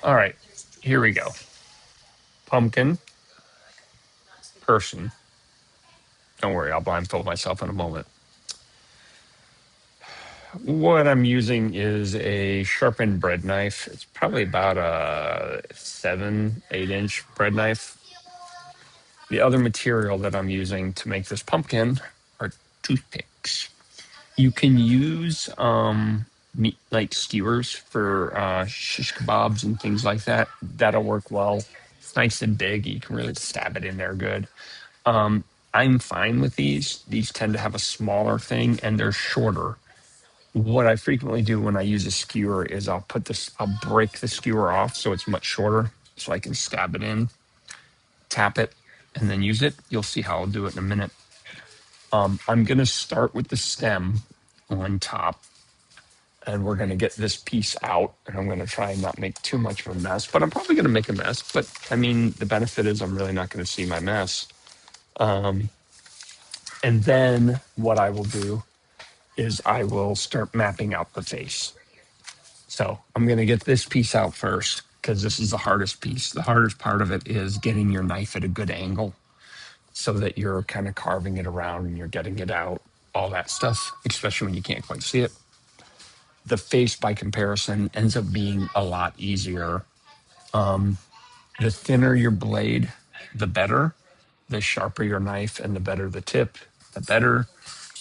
All right, here we go. Pumpkin, person. Don't worry, I'll blindfold myself in a moment. What I'm using is a sharpened bread knife. It's probably about a 7, 8 inch bread knife. The other material that I'm using to make this pumpkin are toothpicks. You can use meat like skewers for shish kebabs and things like that. That'll work well. It's nice and big. You can really stab it in there good. Um, I'm fine with these. These tend to have a smaller thing and they're shorter. What I frequently do when I use a skewer is I'll break the skewer off so it's much shorter so I can stab it in, tap it, and then use it. You'll see how I'll do it in a minute. I'm going to start with the stem on top and we're going to get this piece out and I'm going to try and not make too much of a mess, but I'm probably going to make a mess. But I mean, the benefit is I'm really not going to see my mess. Um, and then what I will do is I will start mapping out the face. So I'm going to get this piece out first because this is the hardest piece. The hardest part of it is getting your knife at a good angle so that you're kind of carving it around and you're getting it out, all that stuff, especially when you can't quite see it. The face, by comparison, ends up being a lot easier. The thinner your blade, the better. The sharper your knife and the better the tip, the better.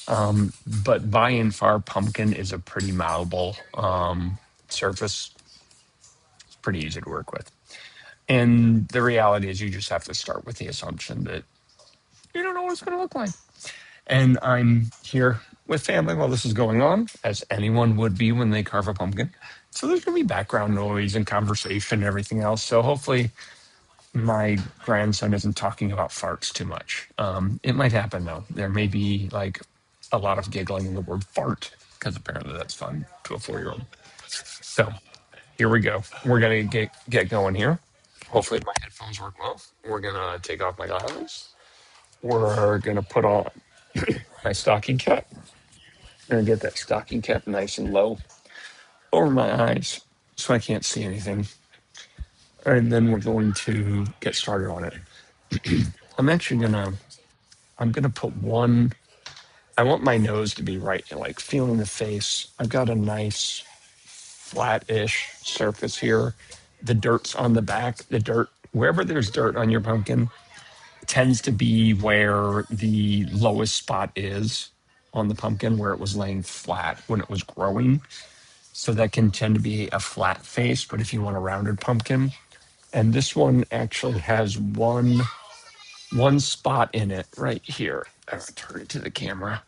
But by and far, pumpkin is a pretty malleable surface. It's pretty easy to work with. And the reality is, you just have to start with the assumption that you don't know what it's going to look like. And I'm here with family while this is going on, as anyone would be when they carve a pumpkin. So there's going to be background noise and conversation and everything else. So hopefully, my grandson isn't talking about farts too much. It might happen though. There may be like a lot of giggling in the word fart because apparently that's fun to a 4-year-old. So here we go. We're gonna get going here. Hopefully my headphones work well. We're gonna take off my glasses. We're gonna put on my stocking cap. I'm gonna get that stocking cap nice and low over my eyes so I can't see anything. And then we're going to get started on it. I'm actually I'm gonna put one. I want my nose to be right, like feeling the face. I've got a nice flat-ish surface here. The dirt's on the back. The dirt, wherever there's dirt on your pumpkin, tends to be where the lowest spot is on the pumpkin, where it was laying flat when it was growing. So that can tend to be a flat face. But if you want a rounded pumpkin, and this one actually has one spot in it right here. I'm gonna turn it to the camera.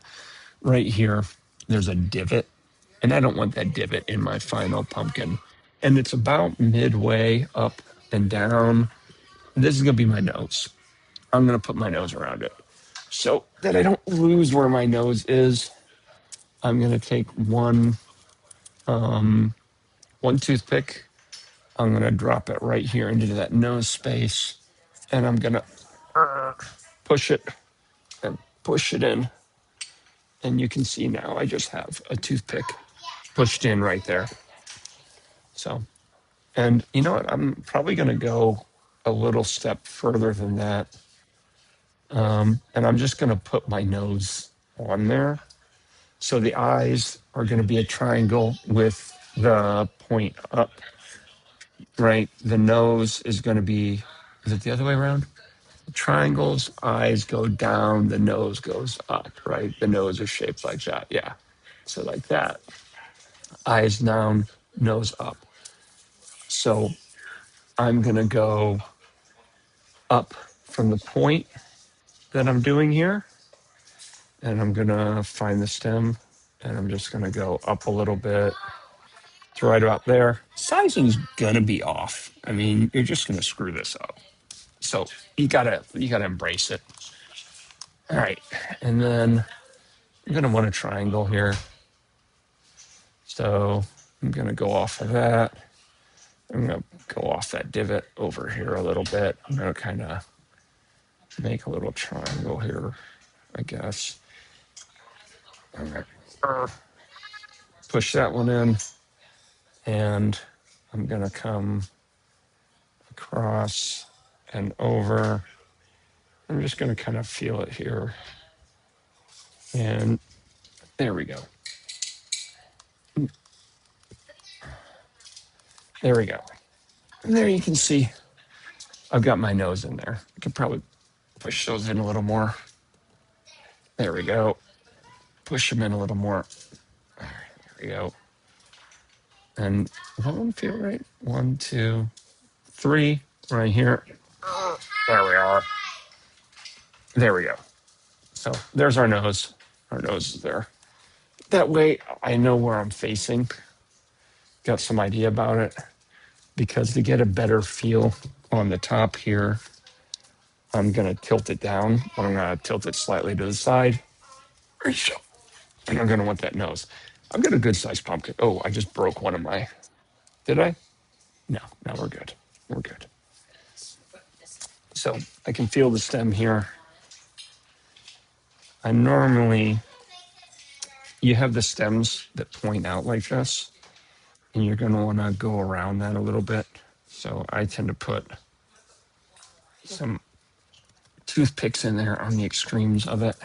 Right here, there's a divot, and I don't want that divot in my final pumpkin. And it's about midway up and down. This is gonna be my nose. I'm gonna put my nose around it. So that I don't lose where my nose is, I'm gonna take one toothpick. I'm gonna drop it right here into that nose space, and I'm gonna push it and push it in. And you can see now I just have a toothpick pushed in right there. So, and you know what? I'm probably gonna go a little step further than that. And I'm just gonna put my nose on there. So the eyes are going to be a triangle with the point up, right? The nose is going to be, is it the other way around? Triangles, eyes go down, the nose goes up, right? The nose is shaped like that. Yeah. So like that. Eyes down, nose up. So I'm going to go up from the point that I'm doing here, and I'm going to find the stem, and I'm just going to go up a little bit. It's right about there. Sizing's gonna be off. I mean, you're just gonna screw this up. So you gotta embrace it. All right, and then I'm gonna want a triangle here. So I'm gonna go off of that. I'm gonna go off that divot over here a little bit. I'm gonna kind of make a little triangle here, I guess. I'm gonna push that one in, and I'm gonna come. across and over. I'm just going to kind of feel it here. And there we go. There we go. And there you can see I've got my nose in there. I could probably push those in a little more. There we go. Push them in a little more. All right, there we go. And does that one feel right? 1, 2, 3, right here. There we are. There we go. So there's our nose. Our nose is there. That way I know where I'm facing. Got some idea about it. Because to get a better feel on the top here, I'm going to tilt it down, but I'm going to tilt it slightly to the side. And I'm going to want that nose. I've got a good sized pumpkin. Oh, I just broke one of my. Did I? No, we're good. We're good. So I can feel the stem here. I normally, you have the stems that point out like this, and you're going to want to go around that a little bit. So I tend to put some toothpicks in there on the extremes of it.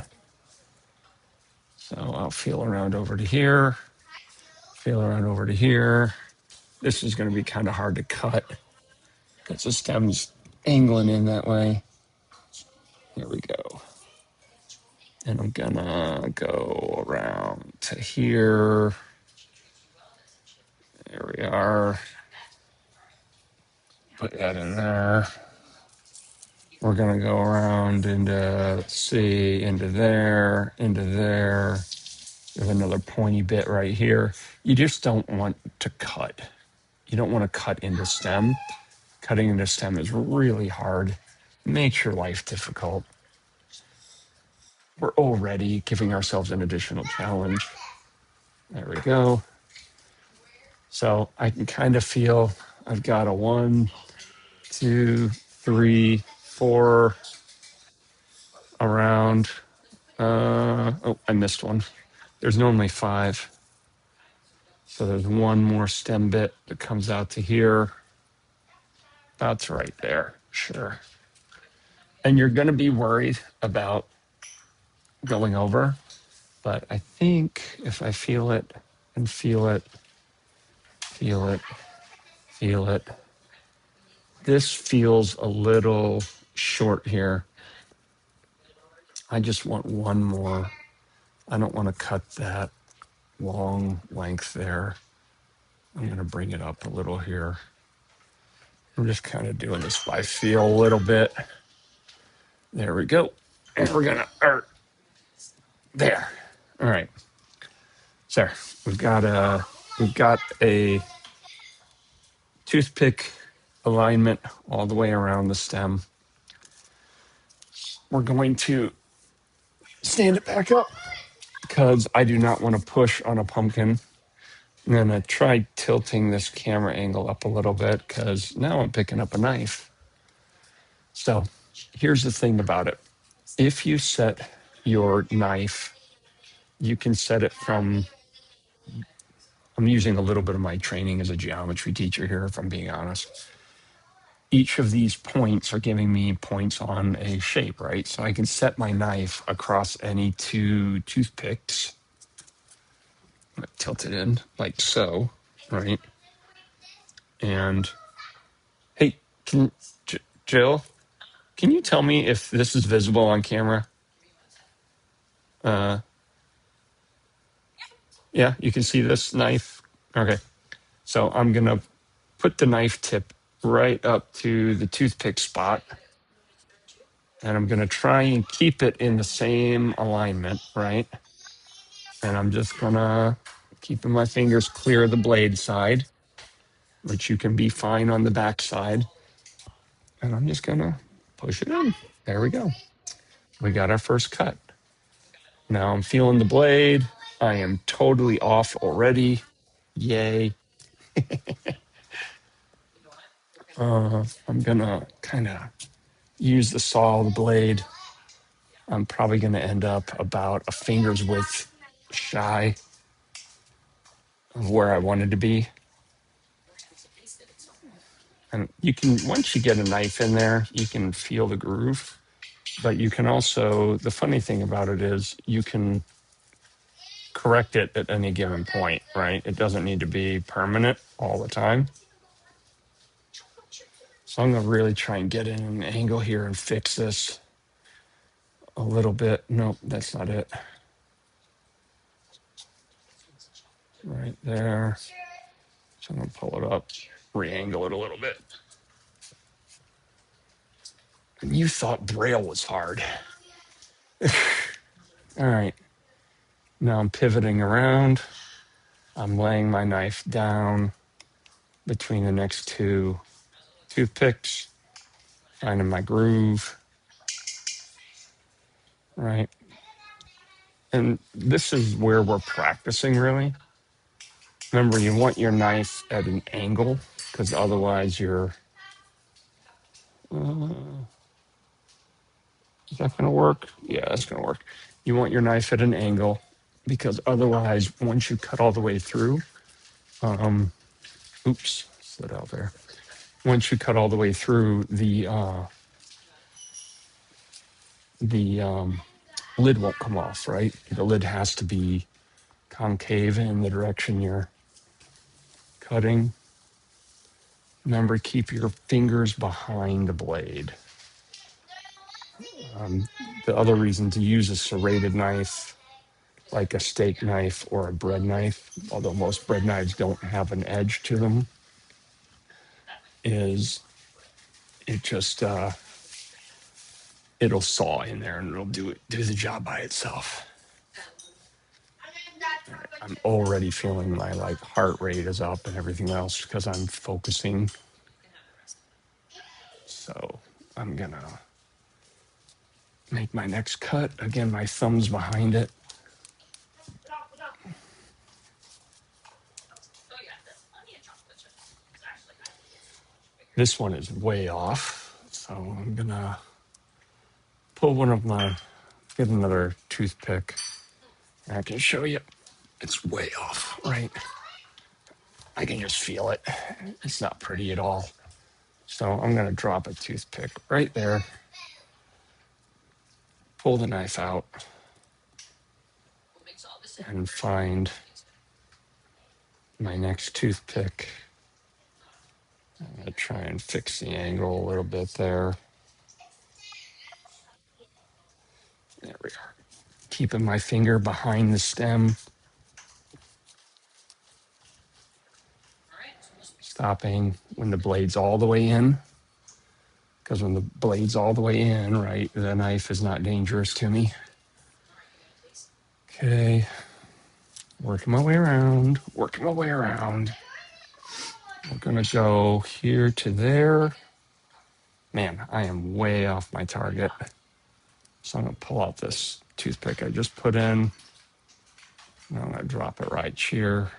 So I'll feel around over to here, feel around over to here. This is going to be kind of hard to cut because the stem's angling in that way. Here we go. And I'm going to go around to here. There we are. Put that in there. We're going to go around into, let's see, into there, into there. There's another pointy bit right here. You just don't want to cut. You don't want to cut into stem. Cutting into stem is really hard. Makes your life difficult. We're already giving ourselves an additional challenge. There we go. So I can kind of feel I've got a 1, 2, 3, 4 around. Oh, I missed one. There's normally 5. So there's one more stem bit that comes out to here. That's right there. Sure. And you're going to be worried about going over. But I think if I feel it and feel it, feel it, feel it, this feels a little short here. I just want one more. I don't want to cut that long length there. I'm going to bring it up a little here. I'm just kind of doing this by feel a little bit. There we go. And we're going to, there. All right. So we've got a toothpick alignment all the way around the stem. We're going to stand it back up because I do not want to push on a pumpkin. I'm going to try tilting this camera angle up a little bit because now I'm picking up a knife. So here's the thing about it. If you set your knife, you can set it from, I'm using a little bit of my training as a geometry teacher here, if I'm being honest. Each of these points are giving me points on a shape, right? So I can set my knife across any 2 toothpicks. I'm gonna tilt it in like so, right? And hey, Jill, can you tell me if this is visible on camera? Yeah, you can see this knife. Okay, so I'm gonna put the knife tip right up to the toothpick spot, and I'm gonna try and keep it in the same alignment, right? And I'm just gonna keeping my fingers clear of the blade side, which you can be fine on the back side. And I'm just gonna push it in. There we go. We got our first cut. Now I'm feeling the blade. I am totally off already. Yay. I'm gonna kind of use the saw, the blade. I'm probably gonna end up about a finger's width shy of where I wanted to be. And you can, once you get a knife in there, you can feel the groove. But you can also, the funny thing about it is you can correct it at any given point, right? It doesn't need to be permanent all the time. So I'm going to really try and get in an angle here and fix this a little bit. Nope, that's not it. Right there. So I'm going to pull it up, re-angle it a little bit. And you thought Braille was hard. All right. Now I'm pivoting around. I'm laying my knife down between the next two toothpicks, finding my groove, right? And this is where we're practicing, really. Remember, you want your knife at an angle because otherwise you're... is that going to work? Yeah, that's going to work. You want your knife at an angle because otherwise, once you cut all the way through, oops, slid out there. Once you cut all the way through, the lid won't come off, right? The lid has to be concave in the direction you're cutting. Remember, keep your fingers behind the blade. The other reason to use a serrated knife, like a steak knife or a bread knife, although most bread knives don't have an edge to them, is it just it'll saw in there and it'll do the job by itself. Right, I'm already feeling my like heart rate is up and everything else because I'm focusing. So I'm gonna make my next cut. Again, my thumb's behind it. This one is way off. So I'm gonna pull one of my, get another toothpick. And I can show you it's way off, right? I can just feel it. It's not pretty at all. So I'm gonna drop a toothpick right there, pull the knife out, and find my next toothpick. I'm gonna try and fix the angle a little bit there. There we are. Keeping my finger behind the stem. Stopping when the blade's all the way in. Because when the blade's all the way in, right, the knife is not dangerous to me. Okay. Working my way around, working my way around. We're gonna go here to there. Man, I am way off my target. So I'm gonna pull out this toothpick I just put in. Now I'm gonna drop it right here.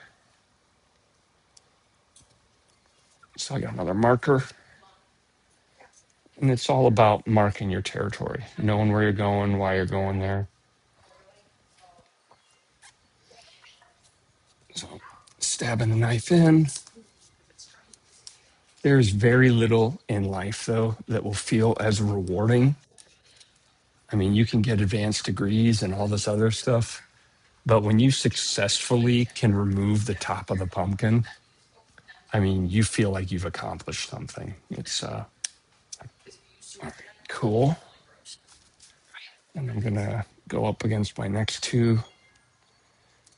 So I got another marker. And it's all about marking your territory, knowing where you're going, why you're going there. So stabbing the knife in. There's very little in life, though, that will feel as rewarding. I mean, you can get advanced degrees and all this other stuff, but when you successfully can remove the top of the pumpkin, I mean, you feel like you've accomplished something. It's cool. And I'm going to go up against my next two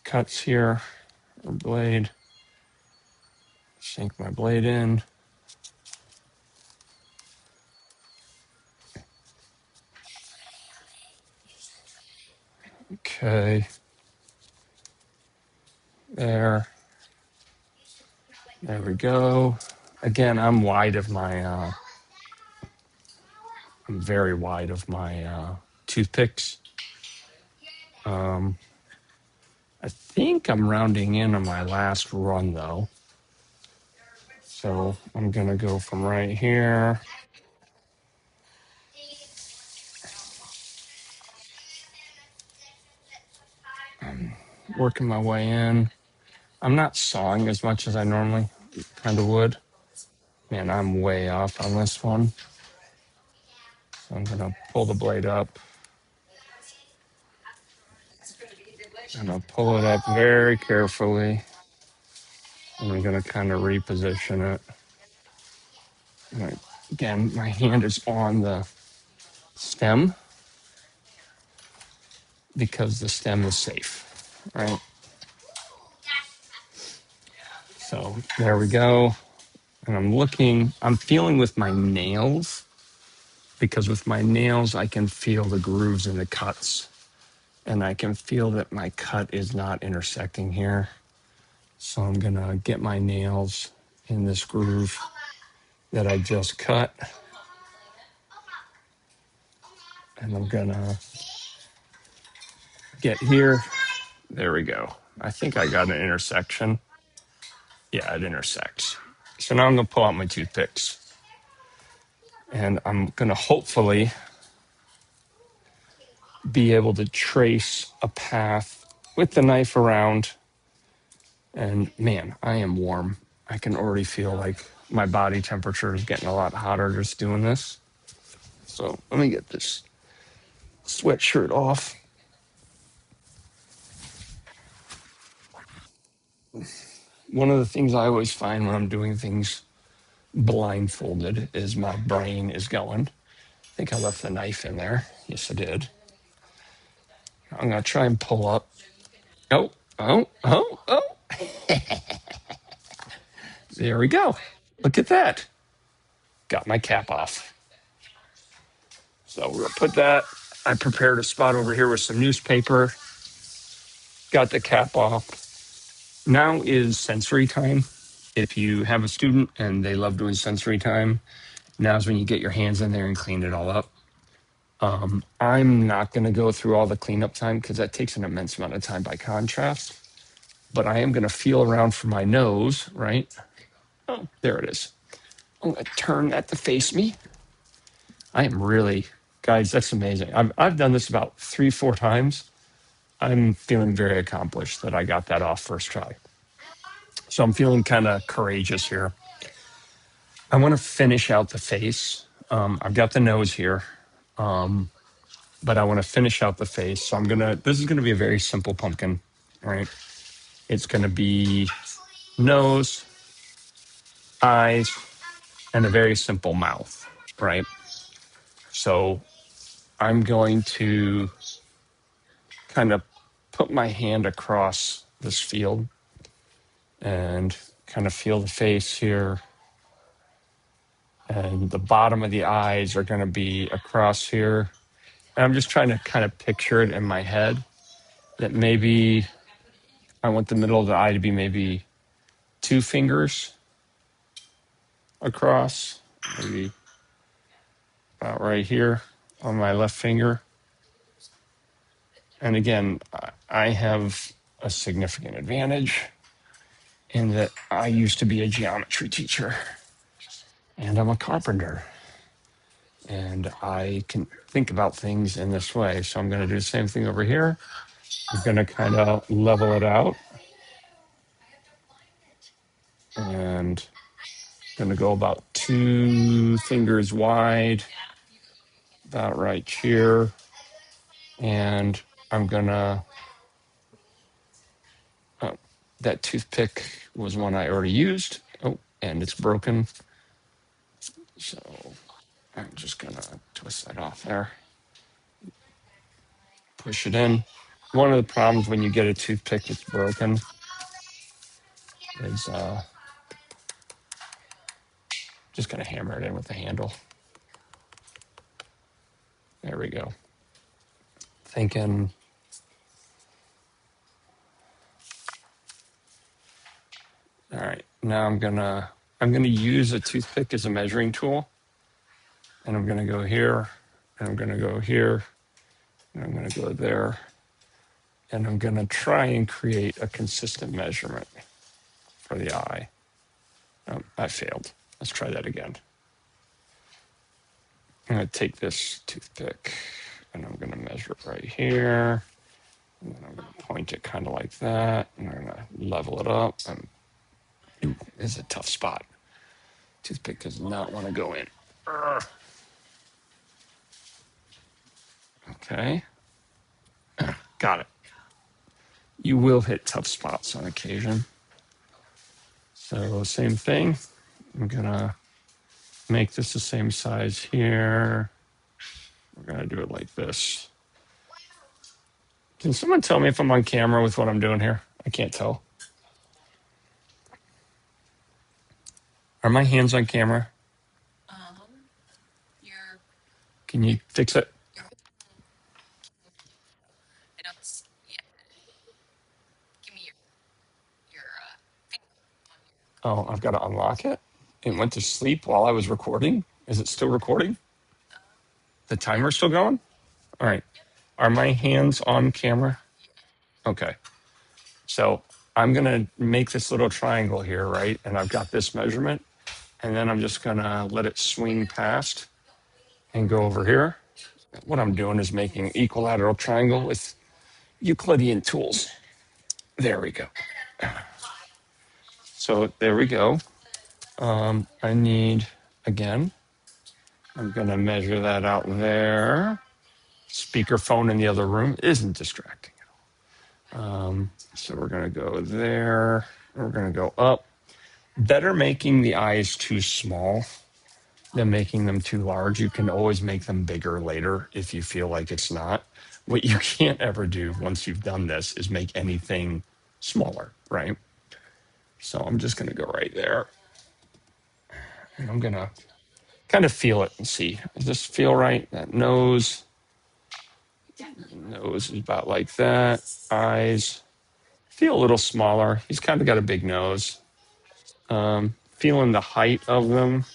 cuts here, or blade. Sink my blade in. Okay. There. There we go. Again, I'm wide of my, I'm very wide of my toothpicks. I think I'm rounding in on my last run, though. So I'm going to go from right here. I'm working my way in. I'm not sawing as much as I normally kind of would. Man, I'm way off on this one. So I'm gonna pull the blade up. And I'll pull it up very carefully. And I'm gonna kind of reposition it. Again, my hand is on the stem because the stem is safe, right? So there we go. And I'm feeling with my nails because with my nails, I can feel the grooves in the cuts and I can feel that my cut is not intersecting here. So I'm gonna get my nails in this groove that I just cut. And I'm gonna get here. There we go. I think I got an intersection. Yeah, it intersects. So now I'm gonna pull out my toothpicks and I'm gonna hopefully be able to trace a path with the knife around. And man, I am warm. I can already feel like my body temperature is getting a lot hotter just doing this. So let me get this sweatshirt off. One of the things I always find when I'm doing things blindfolded is my brain is going. I think I left the knife in there. Yes, I did. I'm going to try and pull up. Oh, oh, oh, oh. There we go. Look at that. Got my cap off. So we're going to put that. I prepared a spot over here with some newspaper. Got the cap off. Now is sensory time. If you have a student and they love doing sensory time, now's when you get your hands in there and clean it all up. I'm not going to go through all the cleanup time because that takes an immense amount of time by contrast. But I am going to feel around for my nose, right? Oh, there it is. I'm going to turn that to face me. I am really, guys, that's amazing. I've done this about 3-4 times. I'm feeling very accomplished that I got that off first try. So I'm feeling kind of courageous here. I want to finish out the face. I've got the nose here, but I want to finish out the face. So this is going to be a very simple pumpkin, right? It's going to be nose, eyes, and a very simple mouth, right? So I'm going to kind of put my hand across this field and kind of feel the face here. And the bottom of the eyes are going to be across here. And I'm just trying to kind of picture it in my head that maybe I want the middle of the eye to be maybe 2 fingers across, maybe about right here on my left finger. And again, I have a significant advantage in that I used to be a geometry teacher and I'm a carpenter and I can think about things in this way. So I'm going to do the same thing over here. I'm going to kind of level it out and going to go about 2 fingers wide, about right here. And I'm going to, that toothpick was one I already used. Oh, and it's broken. So I'm just going to twist that off there. Push it in. One of the problems when you get a toothpick that's broken is just going to hammer it in with the handle. There we go. Thinking, all right, now I'm gonna use a toothpick as a measuring tool, and I'm gonna go here, and I'm gonna go here, and I'm gonna go there, and I'm gonna try and create a consistent measurement for the eye. I failed. Let's try that again. I'm gonna take this toothpick, and I'm gonna measure it right here, and then I'm gonna point it kind of like that, and I'm gonna level it up. And it's a tough spot. Toothpick does not want to go in. Urgh. Okay, got it. You will hit tough spots on occasion. So same thing. I'm gonna make this the same size here. We're gonna do it like this. Can someone tell me if I'm on camera with what I'm doing here? I can't tell. Are my hands on camera? Can you fix it? Oh, I've got to unlock it. It went to sleep while I was recording. Is it still recording? The timer's still going? All right. Are my hands on camera? Okay. So I'm going to make this little triangle here, right? And I've got this measurement. And then I'm just going to let it swing past and go over here. What I'm doing is making an equilateral triangle with Euclidean tools. There we go. So there we go. I need, again, I'm going to measure that out there. Speakerphone in the other room isn't distracting. So we're going to go there. We're going to go up. Better making the eyes too small than making them too large. You can always make them bigger later if you feel like it's not. What you can't ever do once you've done this is make anything smaller, right? So I'm just going to go right there. And I'm going to kind of feel it and see. Does this feel right? That nose is about like that. Eyes feel a little smaller. He's kind of got a big nose. Feeling the height of them.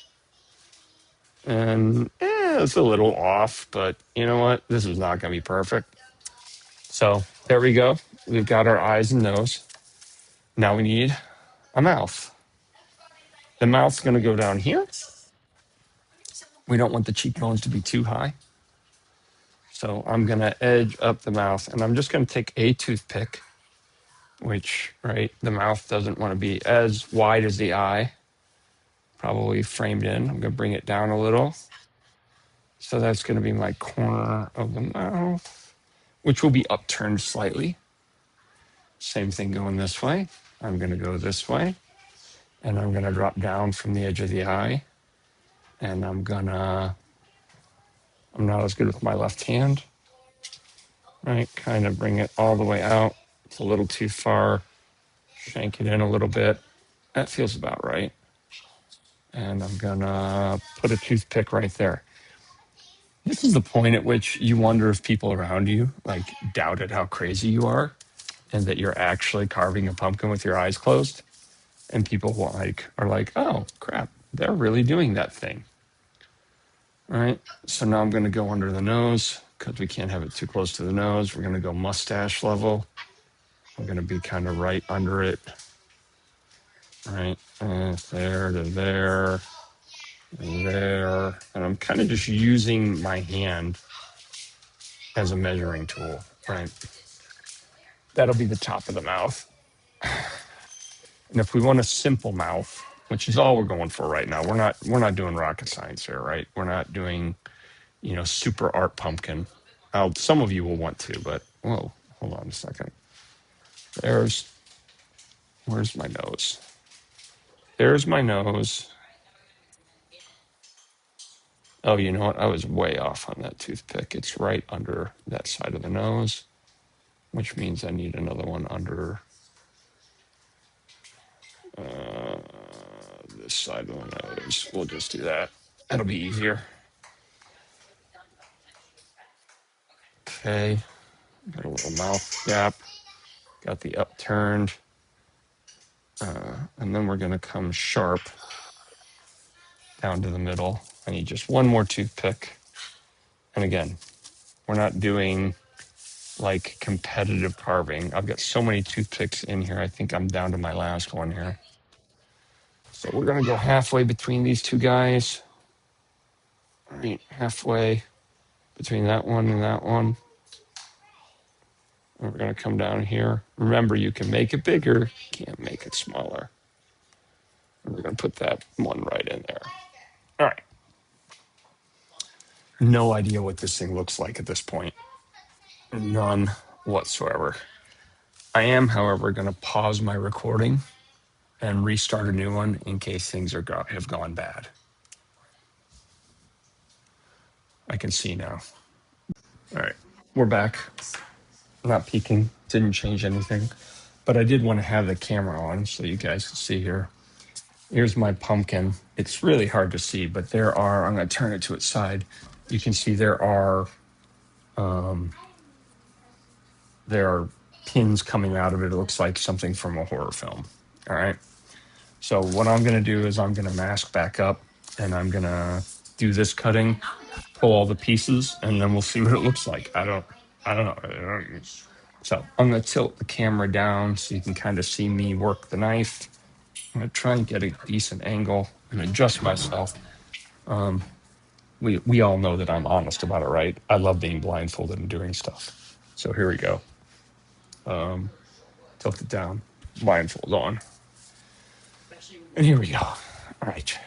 And it's a little off, but you know what? This is not going to be perfect. So there we go. We've got our eyes and nose. Now we need a mouth. The mouth's going to go down here. We don't want the cheekbones to be too high. So I'm going to edge up the mouth, and I'm just going to take a toothpick, which, right, the mouth doesn't want to be as wide as the eye, probably framed in. I'm going to bring it down a little. So that's going to be my corner of the mouth, which will be upturned slightly. Same thing going this way. I'm going to go this way, and I'm going to drop down from the edge of the eye, and I'm not as good with my left hand, right? Kind of bring it all the way out. It's a little too far. Shank it in a little bit. That feels about right. And I'm going to put a toothpick right there. This is the point at which you wonder if people around you like doubted how crazy you are and that you're actually carving a pumpkin with your eyes closed. And people are like, oh crap, they're really doing that thing. All right. So now I'm going to go under the nose because we can't have it too close to the nose. We're going to go mustache level. I'm going to be kind of right under it. Right. There to there. There. And I'm kind of just using my hand as a measuring tool. Right. That'll be the top of the mouth. And if we want a simple mouth, which is all we're going for right now, we're not doing rocket science here, right? We're not doing, super art pumpkin. Some of you will want to, but whoa, hold on a second. Where's my nose? There's my nose. Oh, you know what? I was way off on that toothpick. It's right under that side of the nose, which means I need another one under this side of the nose. We'll just do that. That'll be easier. Okay. Got a little mouth gap. Got the upturned. And then we're going to come sharp down to the middle. I need just one more toothpick. And again, we're not doing like competitive carving. I've got so many toothpicks in here. I think I'm down to my last one here. So we're going to go halfway between these two guys. All right, halfway between that one and that one. And we're going to come down here. Remember, you can make it bigger. You can't make it smaller. We're going to put that one right in there. All right. No idea what this thing looks like at this point. None whatsoever. I am, however, going to pause my recording and restart a new one in case things have gone bad. I can see now. All right. We're back. Not peeking. Didn't change anything. But I did want to have the camera on so you guys can see here. Here's my pumpkin. It's really hard to see, but I'm going to turn it to its side. You can see there are pins coming out of it. It looks like something from a horror film. All right. So what I'm going to do is I'm going to mask back up and I'm going to do this cutting, pull all the pieces, and then we'll see what it looks like. I don't know. So I'm going to tilt the camera down so you can kind of see me work the knife. I'm going to try and get a decent angle and adjust myself. We all know that I'm honest about it, right? I love being blindfolded and doing stuff. So here we go. Tilt it down, blindfold on. And here we go. All right.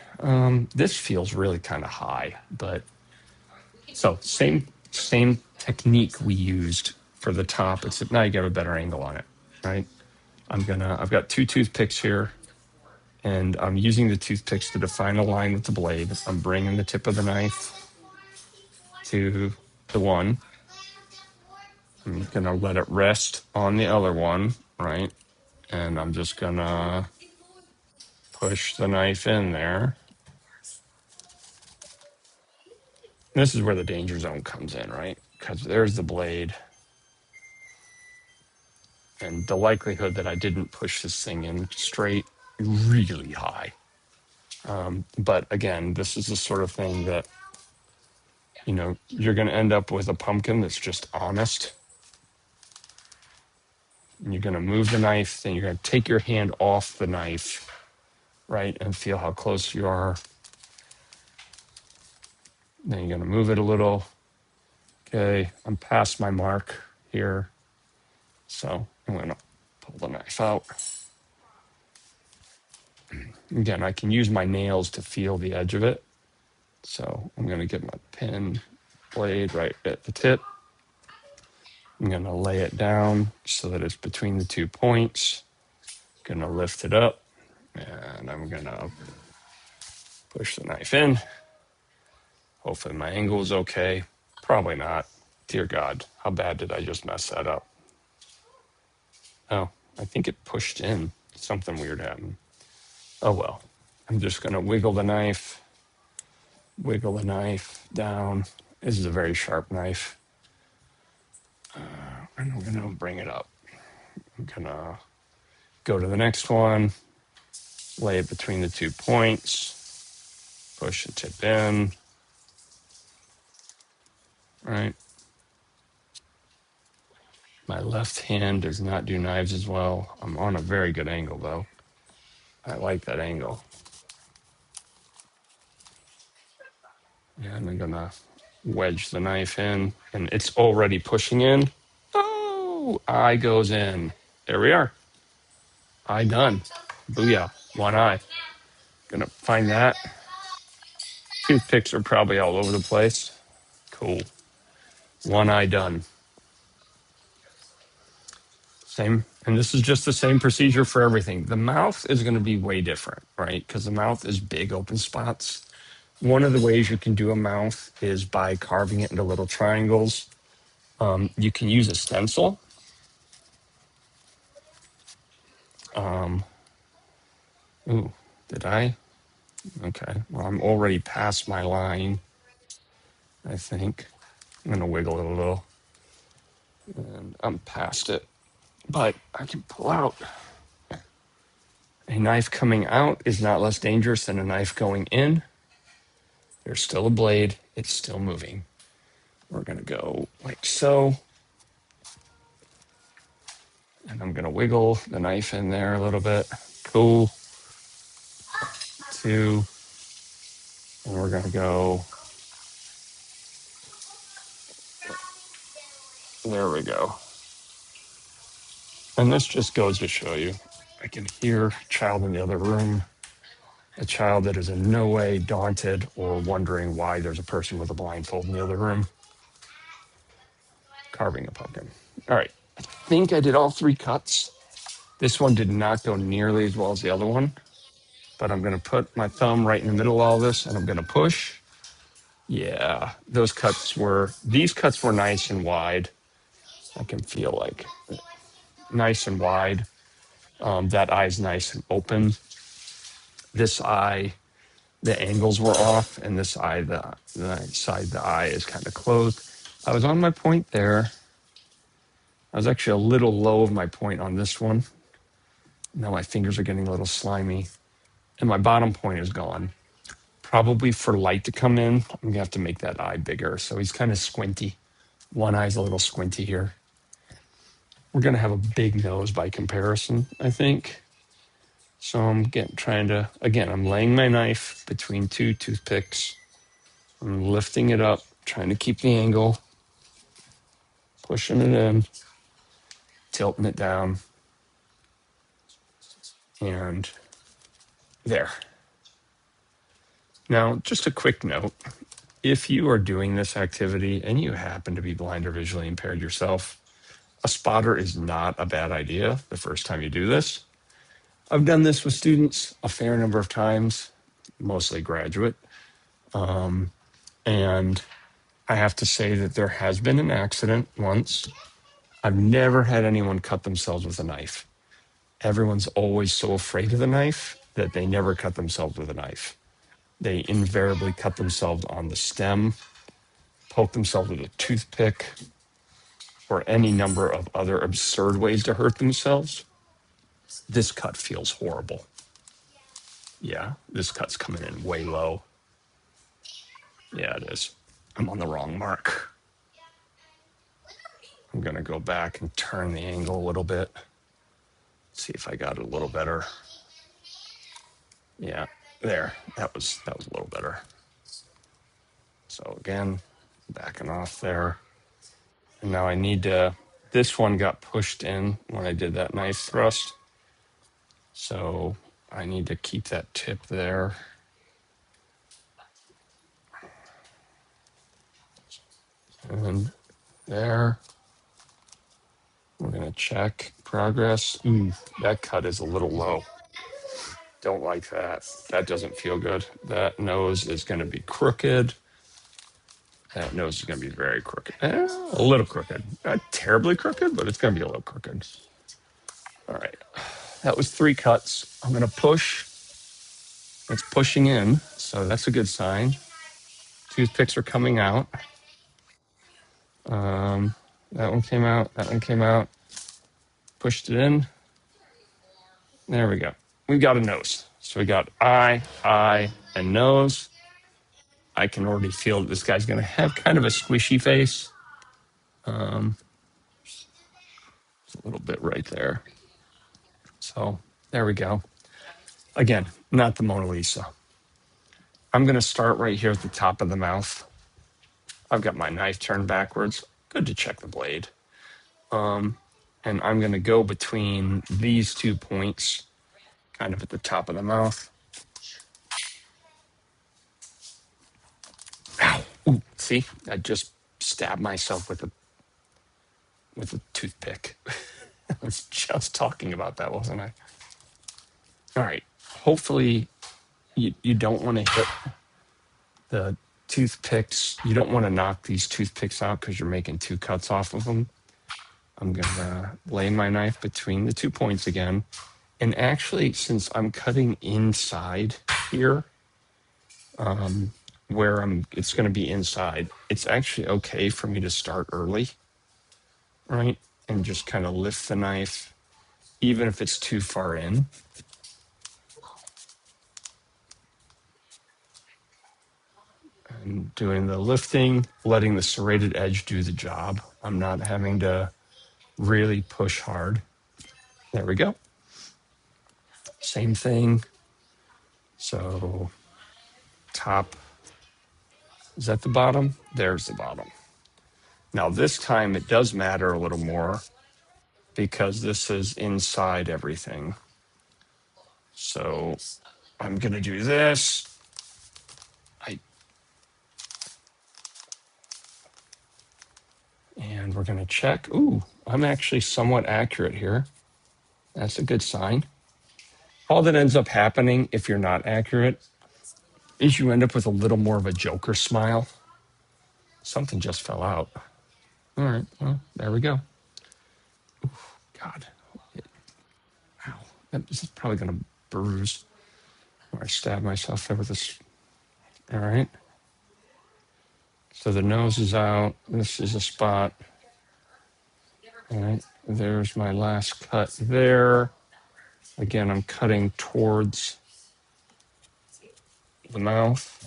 This feels really kind of high, but so same technique we used for the top, except now you get a better angle on it, right? I've got two toothpicks here, and I'm using the toothpicks to define a line with the blade. I'm bringing the tip of the knife to the one. I'm gonna let it rest on the other one, right? And I'm just gonna push the knife in there. This is where the danger zone comes in, right? Because there's the blade. And the likelihood that I didn't push this thing in straight, really high. But again, this is the sort of thing that, you're going to end up with a pumpkin that's just honest. And you're going to move the knife, then you're going to take your hand off the knife, right? And feel how close you are. Then you're going to move it a little. Okay, I'm past my mark here. So I'm going to pull the knife out. Again, I can use my nails to feel the edge of it. So I'm going to get my pin blade right at the tip. I'm going to lay it down so that it's between the 2 points. Going to lift it up, and I'm going to push the knife in. Hopefully my angle is okay. Probably not. Dear God, how bad did I just mess that up? Oh, I think it pushed in. Something weird happened. Oh well. I'm just going to wiggle the knife down. This is a very sharp knife. And I'm going to bring it up. I'm going to go to the next one, lay it between the 2 points, push the tip in, right? My left hand does not do knives as well. I'm on a very good angle, though. I like that angle. And I'm going to wedge the knife in, and it's already pushing in. Oh, eye goes in. There we are. Eye done. Booyah. One eye. Gonna find that. Toothpicks are probably all over the place. Cool. One eye done. Same. And this is just the same procedure for everything. The mouth is going to be way different, right? Because the mouth is big open spots. One of the ways you can do a mouth is by carving it into little triangles. You can use a stencil. Ooh, did I? Okay. Well, I'm already past my line, I think. I'm going to wiggle it a little. And I'm past it. But I can pull out. A knife coming out is not less dangerous than a knife going in. There's still a blade. It's still moving. We're going to go like so. And I'm going to wiggle the knife in there a little bit. Cool. Two. And we're going to go. There we go. And this just goes to show you. I can hear a child in the other room. A child that is in no way daunted or wondering why there's a person with a blindfold in the other room carving a pumpkin. All right. I think I did all 3 cuts. This one did not go nearly as well as the other one, but I'm going to put my thumb right in the middle of all this and I'm going to push. Yeah, these cuts were nice and wide. I can feel like nice and wide. That eye's nice and open. This eye, the angles were off, and this eye, the side the eye is kind of closed. I was on my point there. I was actually a little low of my point on this one. Now my fingers are getting a little slimy, and my bottom point is gone. Probably for light to come in, I'm gonna have to make that eye bigger. So he's kind of squinty. One eye's a little squinty here. We're gonna have a big nose by comparison, I think. So I'm I'm laying my knife between 2 toothpicks. I'm lifting it up, trying to keep the angle, pushing it in, tilting it down, and there. Now, just a quick note. If you are doing this activity and you happen to be blind or visually impaired yourself, a spotter is not a bad idea the first time you do this. I've done this with students a fair number of times, mostly graduate. And I have to say that there has been an accident once. I've never had anyone cut themselves with a knife. Everyone's always so afraid of the knife that they never cut themselves with a knife. They invariably cut themselves on the stem, poke themselves with a toothpick, or any number of other absurd ways to hurt themselves. This cut feels horrible. Yeah, this cut's coming in way low. Yeah, it is. I'm on the wrong mark. I'm going to go back and turn the angle a little bit. See if I got it a little better. Yeah, there. That was a little better. So again, backing off there. And now I need to, this one got pushed in when I did that knife thrust. So I need to keep that tip there. And there. We're going to check progress. That cut is a little low. Don't like that. That doesn't feel good. That nose is going to be crooked. That nose is going to be very crooked. A little crooked. Not terribly crooked, but it's going to be a little crooked. All right. That was 3 cuts. I'm going to push. It's pushing in, so that's a good sign. Toothpicks are coming out. That one came out. That one came out. Pushed it in. There we go. We've got a nose. So we got eye, and nose. I can already feel that this guy's going to have kind of a squishy face. A little bit right there. So there we go. Again, not the Mona Lisa. I'm going to start right here at the top of the mouth. I've got my knife turned backwards. Good to check the blade. And I'm going to go between these 2 points, kind of at the top of the mouth. Ow. Ooh, see, I just stabbed myself with a toothpick. I was just talking about that, wasn't I? All right. Hopefully you don't want to hit the toothpicks. You don't want to knock these toothpicks out because you're making 2 cuts off of them. I'm going to lay my knife between the 2 points again. And actually, since I'm cutting inside here, it's going to be inside, it's actually okay for me to start early, right? And just kind of lift the knife, even if it's too far in. And doing the lifting, letting the serrated edge do the job. I'm not having to really push hard. There we go. Same thing. So top, is that the bottom? There's the bottom. Now this time it does matter a little more because this is inside everything. So I'm going to do this. And we're going to check. Ooh, I'm actually somewhat accurate here. That's a good sign. All that ends up happening if you're not accurate is you end up with a little more of a Joker smile. Something just fell out. All right, well, there we go. Oof, God. Wow. This is probably going to bruise. Or I stab myself there with this. All right. So the nose is out. This is a spot. All right. There's my last cut there. Again, I'm cutting towards the mouth.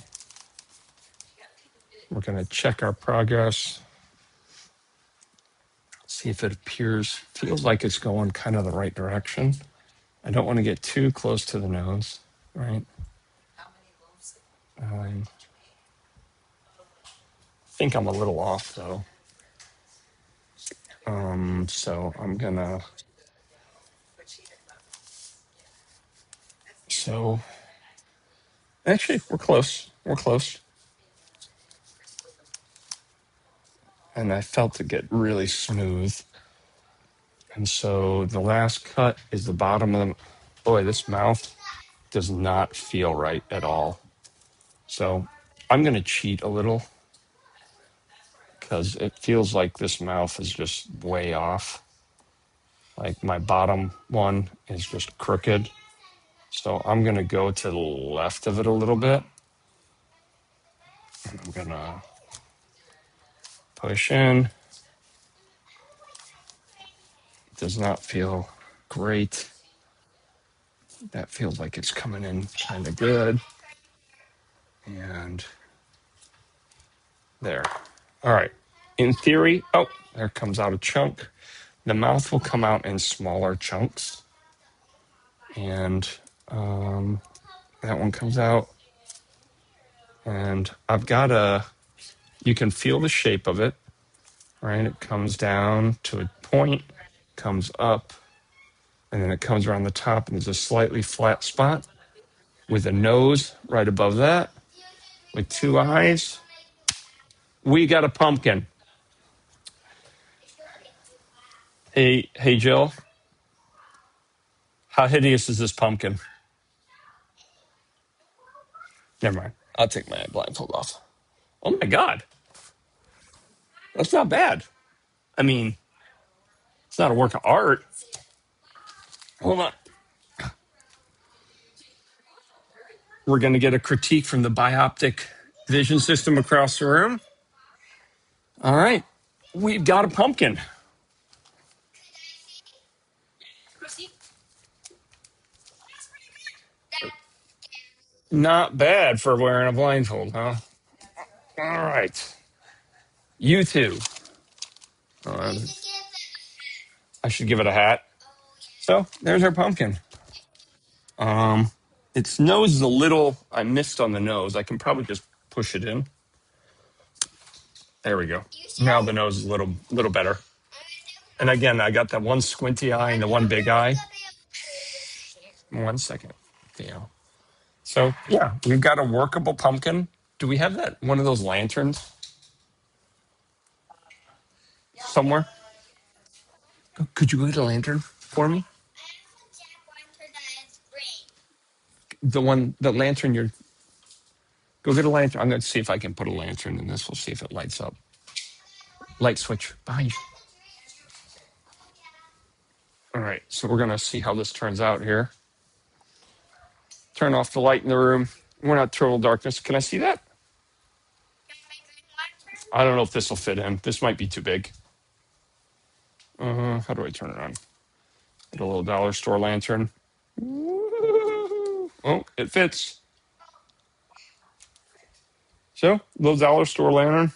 We're going to check our progress. See if it feels like it's going kind of the right direction. I don't want to get too close to the nose, right? I think I'm a little off though. So I'm gonna, so actually we're close. We're close. And I felt it get really smooth. And so the last cut is the bottom of the, boy, this mouth does not feel right at all. So I'm going to cheat a little because it feels like this mouth is just way off. Like my bottom one is just crooked. So I'm going to go to the left of it a little bit. And I'm going to push in. It does not feel great. That feels like it's coming in kind of good. And there. All right. In theory, oh, there comes out a chunk. The mouth will come out in smaller chunks. And that one comes out. And I've got you can feel the shape of it, right? It comes down to a point, comes up, and then it comes around the top, and there's a slightly flat spot with a nose right above that, with two eyes. We got a pumpkin. Hey, Jill. How hideous is this pumpkin? Never mind. I'll take my blindfold off. Oh my God. That's not bad. I mean, it's not a work of art. Hold on. We're going to get a critique from the bioptic vision system across the room. All right. We've got a pumpkin. Not bad for wearing a blindfold, huh? All right. You too. Uh, I should give it a hat. So there's our pumpkin. Its nose is a little, I missed on the nose. I can probably just push it in. There we go. Now the nose is a little better. And again, I got that one squinty eye and the one big eye. 1 second. Theo. So yeah, we've got a workable pumpkin. Do we have that one of those lanterns somewhere? Could you get a lantern for me? The lantern you're. Go get a lantern. I'm going to see if I can put a lantern in this. We'll see if it lights up. Light switch behind you. All right, so we're going to see how this turns out here. Turn off the light in the room. We're not total darkness. Can I see that? I don't know if this will fit in. This might be too big. How do I turn it on? Get a little dollar store lantern. Oh, it fits. So, little dollar store lantern.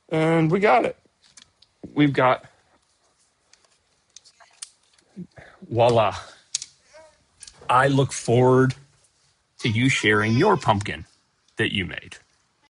And we got it. We've got, voila. I look forward to you sharing your pumpkin that you made.